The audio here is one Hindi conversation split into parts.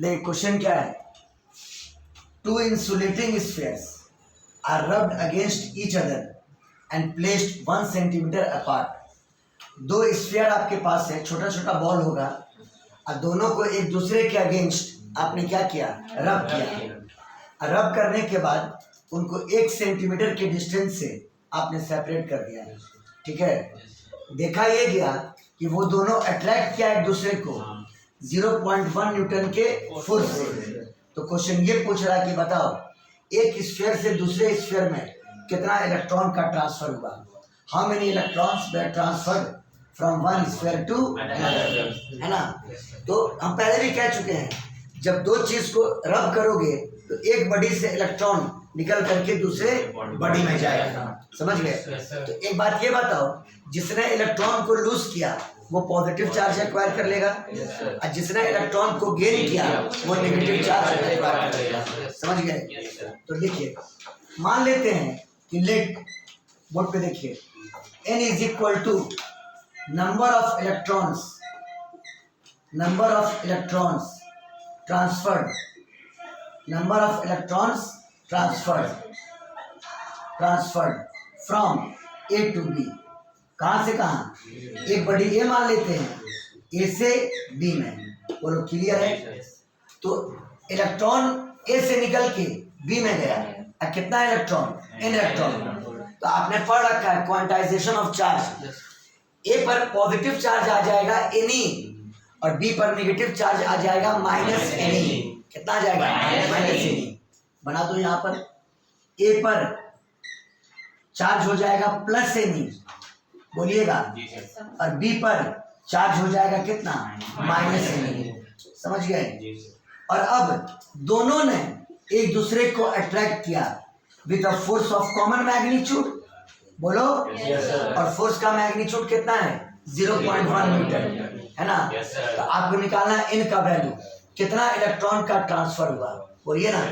देखिए क्वेश्चन क्या है, two insulating spheres are rubbed against each other and placed 1 centimetre apart. दो स्फीयर आपके पास है, छोटा छोटा बॉल होगा और दोनों को एक दूसरे के अगेंस्ट आपने क्या किया, रब किया। रब करने के बाद उनको 1 सेंटीमीटर के डिस्टेंस से आपने सेपरेट कर दिया, ठीक है। देखा ये गया कि वो दोनों अट्रैक्ट किया एक दूसरे को 0.1 न्यूटन के फोर्स से। तो क्वेश्चन ये पूछ रहा है कि बताओ एक स्फीयर से दूसरे स्फीयर में कितना इलेक्ट्रॉन का ट्रांसफर हुआ, how many electrons were transferred from one sphere to another, है ना। तो हम पहले भी कह चुके हैं, जब दो चीज को रब करोगे तो एक बॉडी से इलेक्ट्रॉन निकल करके दूसरे बॉडी में जाएगा, समझ गए। तो एक बात ये बताओ, जिसने इलेक्ट्रॉन को लूज किया वो पॉजिटिव चार्ज एक्वायर कर लेगा और जिसने इलेक्ट्रॉन को गेन किया वो नेगेटिव चार्ज एक्वायर कर लेगा, समझ गए। तो लिखिए, मान लेते हैं कि लेट बोर्ड पे देखिए, n is equal to number of electrons transferred, number of electrons transferred from A to B. कहाँ से कहाँ, एक बड़ी ए मान लेते हैं, ए से बी में, बोलो क्लियर है। तो इलेक्ट्रॉन ए से निकल के बी में गया, कितना इलेक्ट्रॉन, n इलेक्ट्रॉन। तो आपने पढ़ रखा है क्वांटाइजेशन ऑफ चार्ज, ए पर पॉजिटिव चार्ज आ जाएगा Ne और बी पर नेगेटिव चार्ज आ जाएगा -Ne। कितना आ जाएगा, -Ne। बना दो यहाँ पर, ए पर चार्ज हो जाएगा +Ne, बोलिएगा, और बी पर चार्ज हो जाएगा कितना, -Ne, समझ गए। और अब दोनों ने एक दूसरे को अट्रैक्ट किया with a force of common magnitude, बोलो और फोर्स का मैग्नीट्यूड कितना है, 0.1 न्यूटन, है ना। तो आपको निकालना है n का वैल्यू, कितना इलेक्ट्रॉन का ट्रांसफर हुआ, बोलिए ना।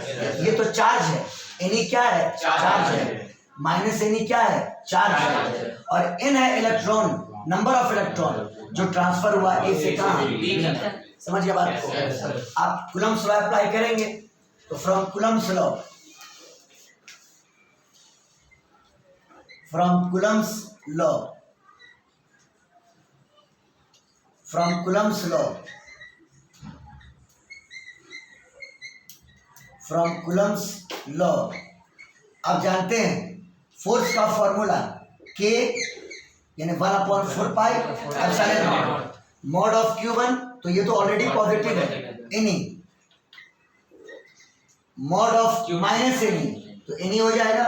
ये तो चार्ज है, Ne क्या है, चार्ज है, -Ne क्या है, चार्ज है, और n है इलेक्ट्रॉन, नंबर ऑफ इलेक्ट्रॉन जो ट्रांसफर हुआ ए से कहाँ, समझ गए बात को। आप कूलम्ब्स लॉ अप्लाई करेंगे तो फ्रॉम कूलम्ब्स लॉ आप जानते हैं फोर्स का फॉर्मूला K यानी 1/4 pi epsilon not mod of Q1, तो ये तो ऑलरेडी पॉजिटिव है, Ne मॉड ऑफ -Ne, तो Ne हो जाएगा,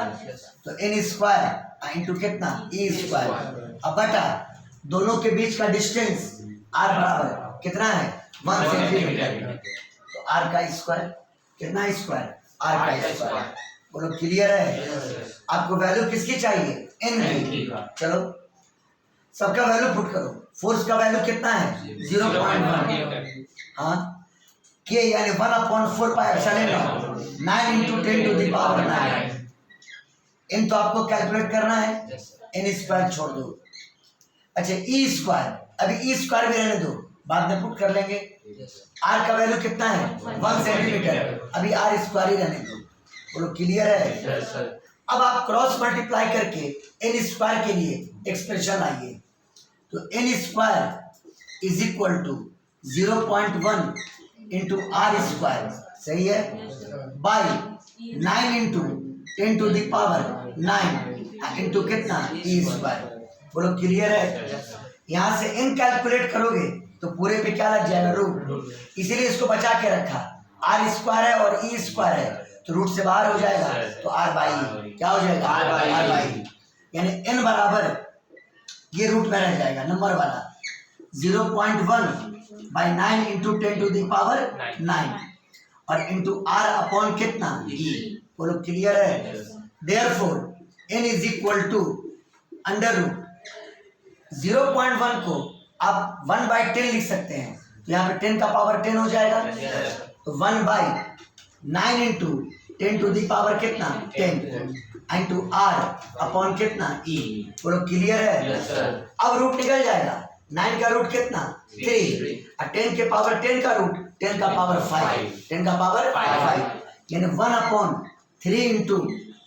तो n स्क्वायर इंटू कितना, E स्क्वायर। अब बटा दोनों के बीच का डिस्टेंस r बराबर कितना है, 1 सेंटीमीटर, तो r का स्क्वायर कितना, स्क्वायर r का स्क्वायर, बोलो क्लियर है। आपको वैल्यू किसकी चाहिए, n की। चलो सबका वैल्यू पुट करो, फोर्स का वैल्यू कितना है, 0.1, हाँ, K यानी 1/4 पाई एप्सिलॉन नॉट 9 × 10⁻⁹। n तो आपको कैलकुलेट करना है, n स्क्वायर छोड़ दो। अच्छा E स्क्वायर, अभी E स्क्वायर भी रहने दो, बाद में पुट कर लेंगे। R का वैल्यू कितना है, 1 सेंटीमीटर, अभी R स्क्वायर ही रहने दो, बोलो क्लियर है। अब आप क्रॉस मल्टीप्लाई करके n स्क्वायर के लिए एक्सप्रेशन आइए, तो n square is equal to 0.1 into R square, सही है, बाई 9 × 10⁻⁹ इंटू कितना, E स्क्वायर, बोलो क्लियर है। यहाँ से n कैलकुलेट करोगे तो पूरे पे क्या लग जाएगा, रूट, इसीलिए इसको बचा के रखा, R स्क्वायर है और E स्क्वायर है, तो रूट से बाहर हो जाएगा, तो R/E क्या हो जाएगा, R/E, यानी n बराबर ये रूट में रह जाएगा नंबर वाला 0.1 बाई 9 × 10⁻⁹ और इंटू R अपॉन कितना, E, बोलो क्लियर है। Therefore n is equal to under root 0.1 को आप 1/10 लिख सकते हैं, तो यहाँ पे 10 का पावर 10 हो जाएगा, तो 1/9 × 10⁻⁷ कितना, 10 इंटू R अपॉन कितना, E, बोलो क्लियर है। अब रूट निकल जाएगा, 9 का रूट कितना, 3, और 10 के पावर 10 का रूट 10 का पावर 5, 10 का पावर 5, यानी 1/3 into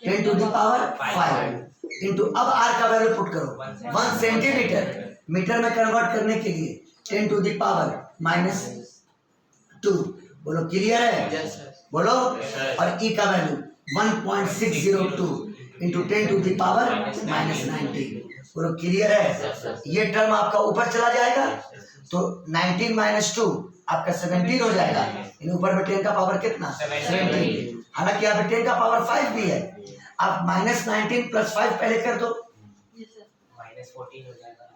10 to the power 5 into, अब आर का वैल्यू पुट करो 1 सेंटीमीटर, मीटर में कन्वर्ट करने के लिए 10 टू द पावर -2। बोलो क्लियर है? बोलो। और ई का value 1.602 into 10 to the power -19। बोलो क्लियर है? ये टर्म आपका ऊपर चला जाएगा तो 19 - 2 आपका 17 हो जाएगा। इन ऊपर में 10 का पावर कितना? 17। हालांकि यहाँ पे 10 का पावर 5 भी है। आप -19 + 5 पहले कर दो,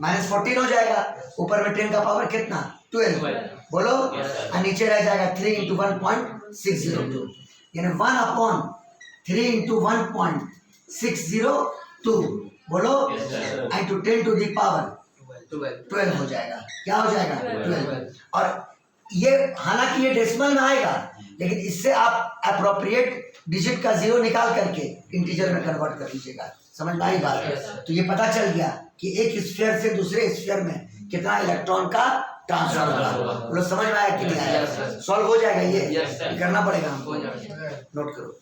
-14 हो जाएगा। ऊपर में 10 का पावर कितना? 12। बोलो। और नीचे रह जाएगा 3 इंटू 1.602, यानी 1/3 इंटू 1.602। बोलो। इंटू 10 टू द पावर 12 हो जाएगा। क्या हो जाएगा? 12। और ये हालांकि ये डेसिमल में आएगा, लेकिन इससे आप अप्रोप्रिएट डिजिट का 0 निकाल करके इंटीजर में कन्वर्ट कर लीजिएगा। समझ में आई बात? तो ये पता चल गया कि एक स्फीयर से दूसरे स्फीयर में कितना इलेक्ट्रॉन का ट्रांसफर होगा। बोलो समझ में आया कि नहीं आया? सॉल्व हो जाएगा ये करना पड़ेगा हमको। नोट करो।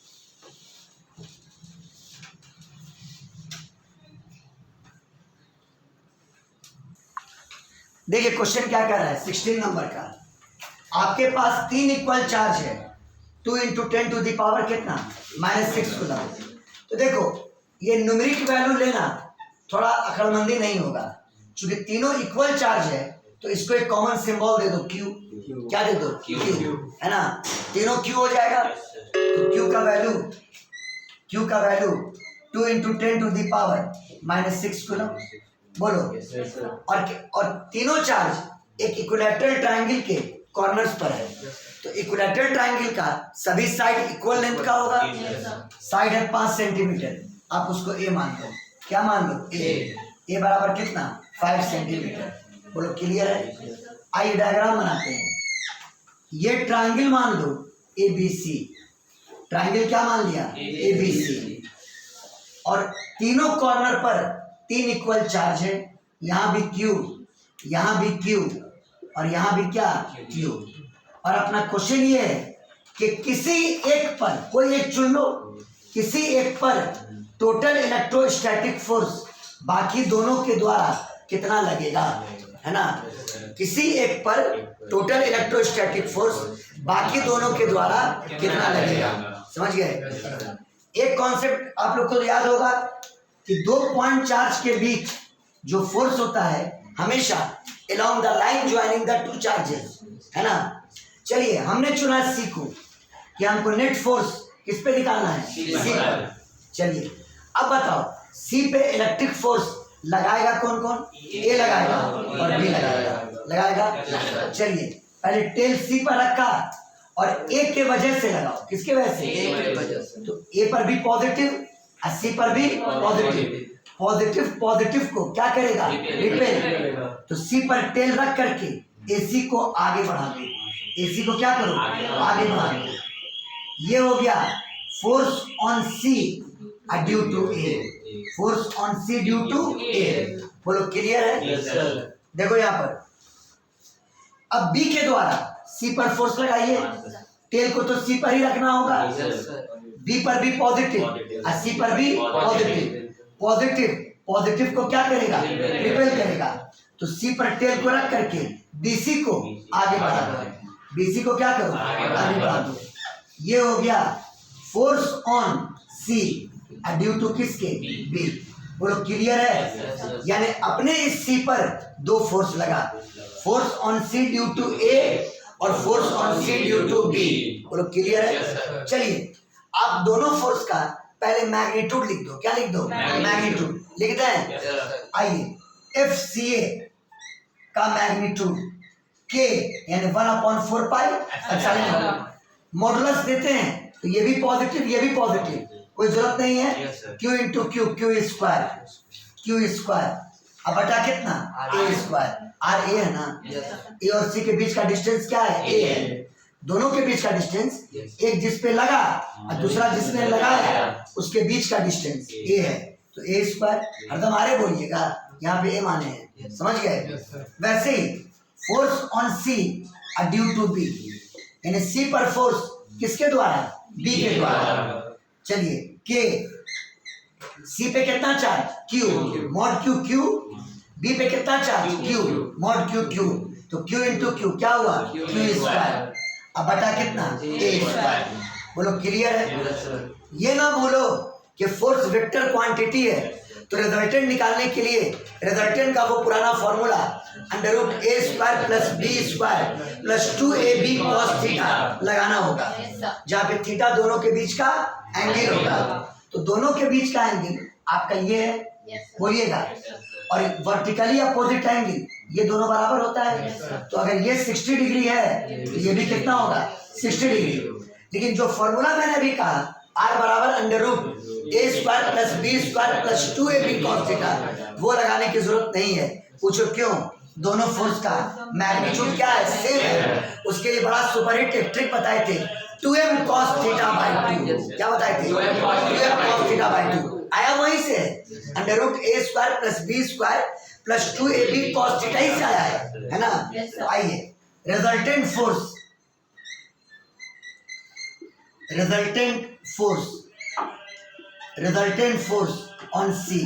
देखिए क्वेश्चन क्या कर रहा है 16 नंबर का। आपके पास 3 इक्वल चार्ज है, 2 इंटू 10 टू द पावर कितना? -6 कूलम। तो देखो ये न्यूमेरिक वैल्यू लेना थोड़ा अकड़मंदी नहीं होगा, क्योंकि तीनों इक्वल चार्ज है तो इसको एक कॉमन सिंबल दे दो, क्यू। क्या दे दो? क्यू, है ना? तीनों क्यू हो जाएगा। तो क्यू का value 2 into 10 to the power -6 coulomb. बोलो। और तीनों चार्ज एक इक्विलैटरल ट्रायंगल के कॉर्नर्स पर है। तो इक्विलैटरल ट्रायंगल का सभी साइड इक्वल लेंथ का होगा। साइड है 5 सेंटीमीटर, आप उसको ए मान लो। क्या मान लो? ए बराबर कितना? 5 सेंटीमीटर। बोलो क्लियर है? आइए डायग्राम बनाते हैं। ये ट्रायंगल मान लो ABC। ट्रायंगल क्या मान लिया? ABC। और तीनों कॉर्नर पर 3 इक्वल चार्ज है। यहाँ भी Q, यहाँ भी Q और यहाँ भी क्या? Q। और अपना क्वेश्चन ये है कि किसी एक पर, कोई एक चुन लो, किसी एक पर टोटल इलेक्ट्रोस्टैटिक फोर्स बाकी दोनों के द्वारा कितना लगेगा, है ना? किसी एक पर टोटल इलेक्ट्रोस्टैटिक फोर्स बाकी दोनों के द्वारा कितना लगेगा। समझ गए? एक कॉन्सेप्ट आप लोग को याद होगा कि 2 पॉइंट चार्ज के बीच जो फोर्स होता है हमेशा along the line joining the 2 charges, है ना? चलिए हमने चुना सी को कि हमको नेट फोर्स किस पे निकालना है? सी पर। चलिए अब बताओ सी पे इलेक्ट्रिक फोर्स लगाएगा कौन कौन? ए लगाएगा और बी लगाएगा। चलिए पहले टेल सी पर रखा और ए के वजह से लगाओ। किसके वजह से? ए के वजह से। तो ए पर भी पॉजिटिव और सी पर भी पॉजिटिव। पॉजिटिव को क्या करेगा? रिपेल। तो सी पर टेल रख करके एसी को आगे बढ़ा दो। एसी को क्या करो? आगे बढ़ा दो। ये हो गया force on C due to A. Force on C due to A. बोलो क्लियर है? देखो यहाँ पर अब बी के द्वारा सी पर फोर्स लगाइए। टेल को तो सी पर ही रखना होगा। बी पर भी पॉजिटिव और सी पर भी पॉजिटिव को क्या करेगा? रिपेल करेगा। तो सी पर टेल को रख करके बीसी को आगे बढ़ा दो। बीसी को क्या करो? आगे बढ़ा दो। ये हो गया force on C due to किसके? बी। बोलो क्लियर है? यानी अपने इस सी पर 2 फोर्स लगा, force on C due to A और force on C due to B. बोलो क्लियर है? चलिए आप दोनों फोर्स का पहले मैग्नीट्यूड लिख दो। क्या लिख दो? मैग्नीट्यूड लिखते हैं। आइए एफ सी ए का मैग्नीट्यूड के यानी 1/4 पाई। मॉडुलस देते हैं तो ये भी पॉजिटिव ये भी पॉजिटिव, कोई जरूरत नहीं है। Q into Q, Q square. अब बटा कितना? ए स्क्वायर। आर ए है ना? ए और सी के बीच का डिस्टेंस क्या है? ए है। दोनों के बीच का डिस्टेंस, एक जिस पे लगा और दूसरा जिसने लगाया उसके बीच का डिस्टेंस ए है। तो ए स्क्वायर, हरदम आरे बोलिएगा, यहाँ पे ए माने हैं। समझ गए? वैसे ही force on C due to B, यानी सी पर फोर्स किसके द्वारा, बी के द्वारा। चलिए के सी पे कितना चार्ज, Q, mod Q Q, B पे कितना चार्ज, क्यू, मॉड क्यू क्यू, तो क्यू इंटू क्यू क्या हुआ, क्यू स्क्वायर, अब बटा कितना, ए स्क्वायर। बोलो क्लियर है। ये ना बोलो कि फोर्स वेक्टर क्वांटिटी है तो रिजल्टेंट निकालने के लिए रिजल्टेंट का वो पुराना formula under root a square plus b square plus 2ab cos theta लगाना होगा, जहाँ पे थीटा दोनों के बीच का एंगल होगा। तो दोनों के बीच का एंगल आपका ये है, बोलिएगा, और वर्टिकली अपोजिट एंगल ये दोनों बराबर होता है। तो अगर ये 60 डिग्री है तो ये भी कितना होगा, 60 डिग्री। लेकिन जो फॉर्मूला मैंने अभी कहा आर बराबर under root a square plus b square plus 2ab cos theta, वो लगाने की जरूरत नहीं है। पूछो क्यों, दोनों फोर्स का मैग्नीट्यूड क्या है, सेम है। उसके लिए बड़ा सुपरहिट एक ट्रिक बताए थे, 2m cos थीटा बाई 2। क्या बताए थे, 2m cos थीटा बाई 2 आया वहीं से, under root a square plus b square plus 2ab cos theta ही से आया है ना। तो आइए resultant force, resultant force on C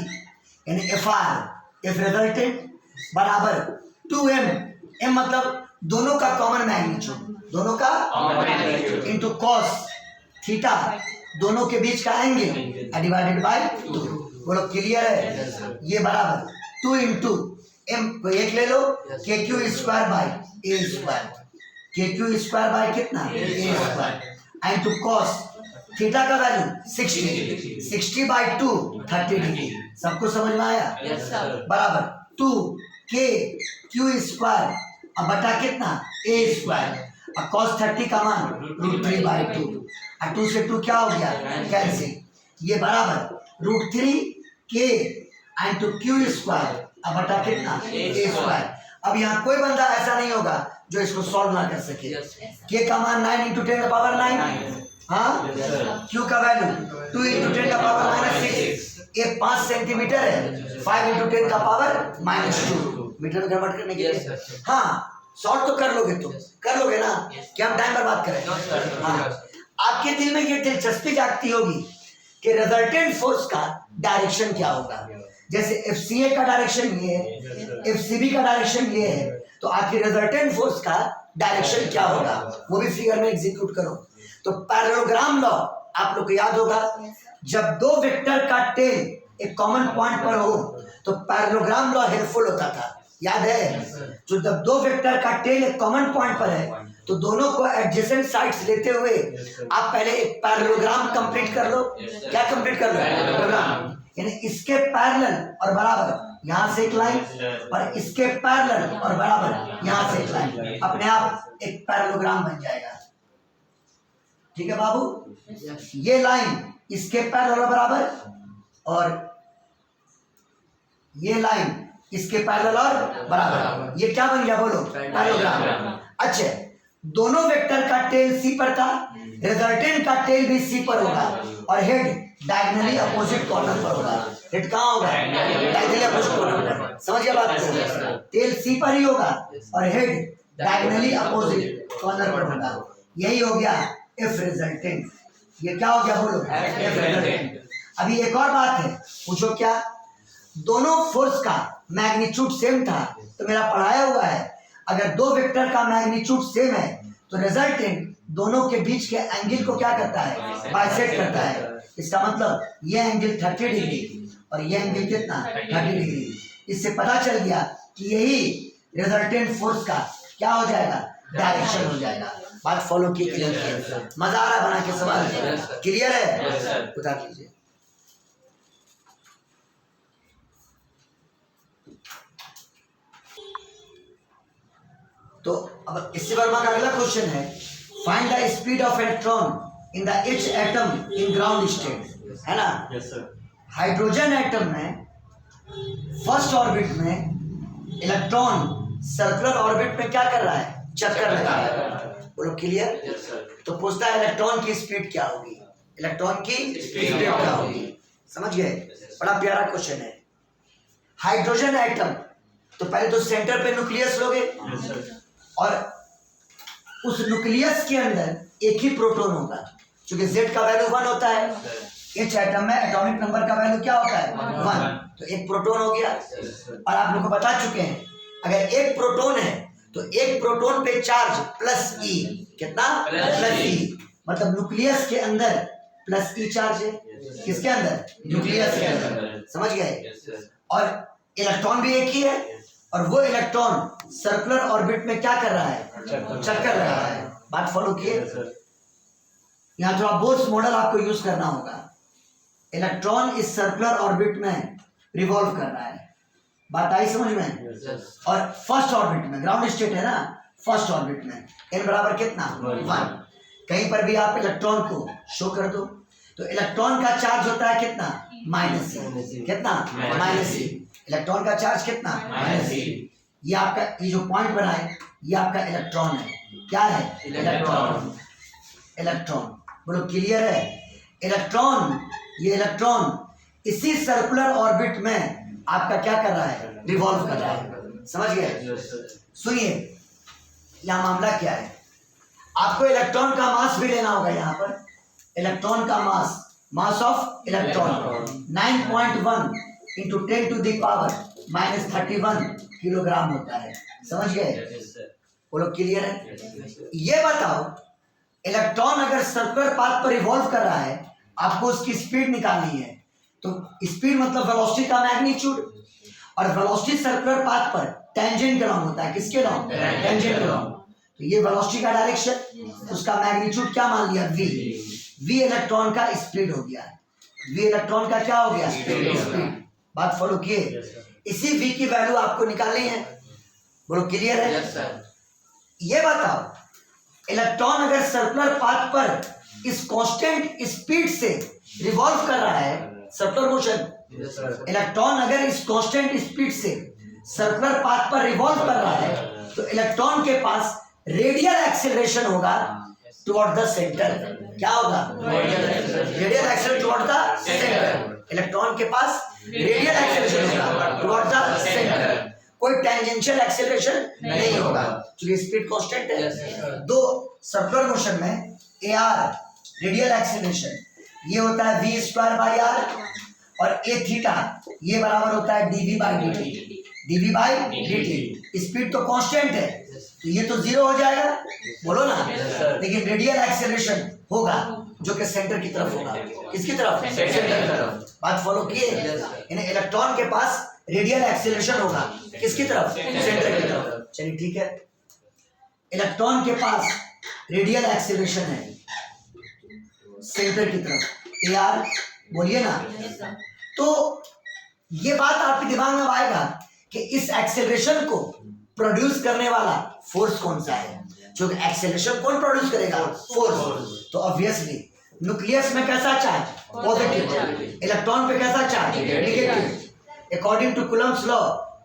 यानी एफ आर, एफ रिजल्टेंट बराबर 2m, m मतलब दोनों का कॉमन मैग्नीट्यूड, दोनों का इंटू कॉस थीटा दोनों के बीच का एंगल डिवाइडेड बाय 2। बोलो क्लियर है। ये बराबर 2 इंटू एम को एक ले लो, के Q square by A square, के क्यू स्क्वायर बाई कितना, ए स्क्वायर, इंटू कॉस थीटा का वैल्यू 60 बाई 2 30 डिग्री। सबको समझ में आया, बराबर 2 के क्यू स्क्वायर अब बटा कितना, ए स्क्वायर, और cos 30 का मान √3 बाई 2, और 2 से 2 क्या हो गया, कैंसिल। ये बराबर √3 के इंटू क्यू स्क्वायर अब बटा कितना, ए स्क्वायर। अब यहाँ कोई बंदा ऐसा नहीं होगा जो इसको सॉल्व ना कर सके। के का मान 9 इंटू 10 का पावर 9, हाँ, क्यू का वैल्यू 2 इंटू 10 का पावर -6, ये 5 सेंटीमीटर है, 5 इंटू 10 का पावर -2 मीटर में कन्वर्ट करने के लिए। हाँ सॉल्व तो कर लोगे, तो कर लोगे ना, क्या हम टाइम बर्बाद करें। हाँ आपके दिल में ये दिलचस्पी जागती होगी कि रिजल्टेंट फोर्स का डायरेक्शन क्या होगा। जैसे एफसीए का डायरेक्शन ये है, एफसीबी का डायरेक्शन ये है, तो आखिर रिजल्टेंट फोर्स का डायरेक्शन क्या होगा, वो भी फिगर में एग्जीक्यूट करो। तो पैरेललोग्राम लॉ आप लोग को याद होगा, जब दो वेक्टर का टेल एक कॉमन पॉइंट पर हो तो पैरेललोग्राम लॉ हेल्पफुल होता था, याद है। जो जब दो वेक्टर का टेल एक कॉमन पॉइंट पर है तो दोनों को एडजेसेंट साइड्स लेते हुए आप पहले एक पैरेललोग्राम कंप्लीट कर लो। क्या कंप्लीट कर लो, पैरेललोग्राम, यानी इसके पैरेलल और बराबर यहाँ से एक लाइन, और इसके पैरेलल और बराबर यहाँ से एक लाइन, अपने आप एक पैरेललोग्राम बन जाएगा। ठीक है बाबू, ये लाइन इसके पैरेलल और बराबर, और ये लाइन इसके पैरेलल और बराबर, ये क्या बन गया बोलो, पैरेललोग्राम। अच्छा, दोनों वेक्टर का टेल सी पर था, रिजल्टेंट का टेल भी सी पर होगा, और हेड डायगोनली अपोजिट कॉर्नर पर होगा। हेड कहाँ होगा, डायगोनली अपोजिट कॉर्नर पर। समझ गया बात को, टेल सी पर ही होगा और हेड डायगोनली अपोजिट कॉर्नर पर होगा। यही हो गया एफ रिजल्टेंट। ये क्या हो गया बोलो, एफ रिजल्टेंट। अभी एक और बात है, पूछो क्या, दोनों फोर्स का मैग्नीट्यूड सेम था तो मेरा पढ़ाया हुआ है, अगर दो वेक्टर का मैग्नीट्यूड सेम है तो रिजल्टेंट दोनों के बीच के एंगल को क्या करता है, बाइसेक्ट करता है। इसका मतलब ये एंगल 30 डिग्री और ये एंगल कितना, 30 डिग्री। इससे पता चल गया कि यही रिजल्टेंट फोर्स का क्या हो जाएगा, डायरेक्शन हो जाएगा। बात फॉलो की, क्लियर, मजा आ रहा बना के सवाल, क्लियर है, उतार लीजिए। तो अब इससे वर्मा का अगला क्वेश्चन है, find the speed of electron in the each atom in ground state, है ना। Yes sir. हाइड्रोजन एटम में फर्स्ट ऑर्बिट में इलेक्ट्रॉन सर्कुलर ऑर्बिट में क्या कर रहा है, चक्कर लगा रहा है। बोलो क्लियर। Yes sir. तो पूछता है इलेक्ट्रॉन की स्पीड क्या होगी, इलेक्ट्रॉन की स्पीड क्या होगी, समझ गए। बड़ा प्यारा क्वेश्चन है। हाइड्रोजन एटम, तो पहले तो सेंटर पे न्यूक्लियस लोगे, और उस न्यूक्लियस के अंदर एक ही प्रोटॉन होगा, क्योंकि Z का वैल्यू 1 होता है, H एटम में एटॉमिक नंबर का वैल्यू क्या होता है 1, तो एक प्रोटॉन हो गया। और आप लोग को बता चुके हैं अगर एक प्रोटॉन है तो एक प्रोटॉन पे चार्ज प्लस ई, कितना प्लस ई, मतलब न्यूक्लियस के अंदर प्लस ई चार्ज है, किसके अंदर न्यूक्लियस के अंदर, समझ गए। और इलेक्ट्रॉन भी एक ही है और वो इलेक्ट्रॉन सर्कुलर ऑर्बिट में क्या कर रहा है, चक्कर लगा रहा है। बात फॉलो किए, यहाँ थोड़ा बोर्स मॉडल आपको यूज करना होगा। इलेक्ट्रॉन इस सर्कुलर ऑर्बिट में रिवॉल्व कर रहा है, बात आई समझ में। और फर्स्ट ऑर्बिट में, ग्राउंड स्टेट है ना, फर्स्ट ऑर्बिट में n बराबर कितना 1। कहीं पर भी आप इलेक्ट्रॉन को शो कर दो तो इलेक्ट्रॉन का चार्ज होता है कितना -e, कितना -e, इलेक्ट्रॉन का चार्ज कितना -e। ये आपका ये जो पॉइंट बना है ये आपका इलेक्ट्रॉन है, क्या है इलेक्ट्रॉन, इलेक्ट्रॉन, बोलो क्लियर है। इलेक्ट्रॉन, ये इलेक्ट्रॉन इसी सर्कुलर ऑर्बिट में आपका क्या कर रहा है, रिवॉल्व कर रहा है, समझ गए। सुनिए यहाँ मामला क्या है, आपको इलेक्ट्रॉन का मास भी लेना होगा। यहाँ पर इलेक्ट्रॉन का mass, mass of electron 9.1 into 10 to the power -31 kilogram होता है, समझ गए, बोलो क्लियर है। ये बताओ इलेक्ट्रॉन अगर सर्कुलर पाथ पर रिवॉल्व कर रहा है, आपको उसकी स्पीड निकालनी है, तो स्पीड मतलब वेलोसिटी का मैग्नीट्यूड, और वेलोसिटी सर्कुलर पाथ पर टेंजेंट के लॉन्ग होता है, किसके लॉन्ग, टेंजेंट के लॉन्ग। तो ये वेलोसिटी का डायरेक्शन, उसका मैग्नीट्यूड क्या मान लिया v, v इलेक्ट्रॉन का स्पीड हो गया, v इलेक्ट्रॉन का क्या हो गया स्पीड। बात फॉलो किए, इसी v की वैल्यू आपको निकालनी है, बोलो क्लियर है। ये बताओ इलेक्ट्रॉन अगर सर्कुलर पाथ पर इस कांस्टेंट स्पीड से रिवॉल्व कर रहा है, सर्कुलर मोशन, इलेक्ट्रॉन अगर इस कांस्टेंट स्पीड से सर्कुलर पाथ पर रिवॉल्व कर रहा है तो इलेक्ट्रॉन के पास रेडियल एक्सेलरेशन होगा टुवर्ड द सेंटर, क्या होगा radial acceleration toward the centre. Electron के पास रेडियल एक्सेलरेशन होगा टुवर्ड द सेंटर, कोई टेंजेंशियल एक्सेलरेशन नहीं होगा क्योंकि स्पीड कांस्टेंट है। दो सर्कुलर मोशन में AR रेडियल एक्सेलरेशन ये होता है v²/r, और a थीटा ये बराबर होता है dv/dt। स्पीड तो कांस्टेंट है तो ये तो 0 हो जाएगा, बोलो ना, लेकिन रेडियल एक्सेलरेशन होगा जो कि सेंटर की तरफ होगा, किसकी तरफ, सेंटर की तरफ। बात फॉलो किए, यानी इलेक्ट्रॉन के पास रेडियल एक्सेलरेशन होगा किसकी तरफ, सेंटर की तरफ। चलिए ठीक है, इलेक्ट्रॉन के पास रेडियल एक्सेलरेशन है सेंटर की तरफ, AR, बोलिए ना। तो ये बात आपके दिमाग में आएगा कि इस एक्सेलरेशन को प्रोड्यूस करने वाला फोर्स कौन सा है, जो एक्सेलरेशन कौन प्रोड्यूस करेगा, फोर्स। तो ऑब्वियसली न्यूक्लियस में कैसा चार्ज, पॉजिटिव, इलेक्ट्रॉन पे कैसा चार्ज, negative. According to Coulomb's law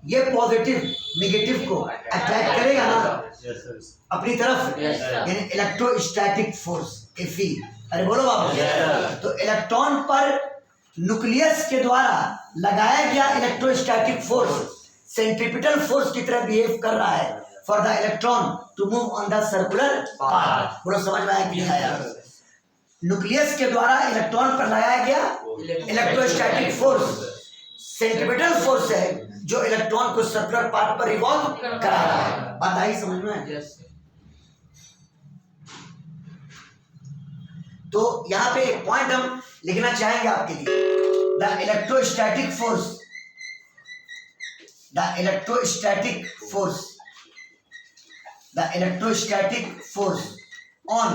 ये पॉजिटिव नेगेटिव को अट्रैक्ट करेगा ना अपनी तरफ, यानी इलेक्ट्रोस्टैटिक फोर्स Fe। अरे बोलो बाबू। तो इलेक्ट्रॉन पर न्यूक्लियस के द्वारा लगाया गया इलेक्ट्रोस्टैटिक फोर्स सेंट्रीपिटल फोर्स की तरह बिहेव कर रहा है for the electron to move on the circular path. बोलो समझ में आया कि नहीं आया। न्यूक्लियस के द्वारा इलेक्ट्रॉन पर लगाया गया इलेक्ट्रोस्टैटिक फोर्स सेंट्रीपिटल फोर्स है जो इलेक्ट्रॉन को सर्कुलर पाथ पर रिवॉल्व करा रहा है। बात आई समझ में। तो यहाँ पे एक पॉइंट हम लिखना चाहेंगे आपके लिए, the electrostatic force, the electrostatic force, the electrostatic force on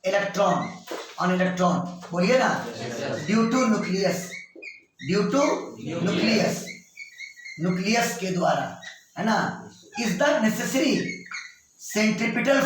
electron, on electron, बोलिए ना, due to nucleus, due to nucleus, nucleus के द्वारा, है ना, इज द नेसेसरी सेंट्रीपिटल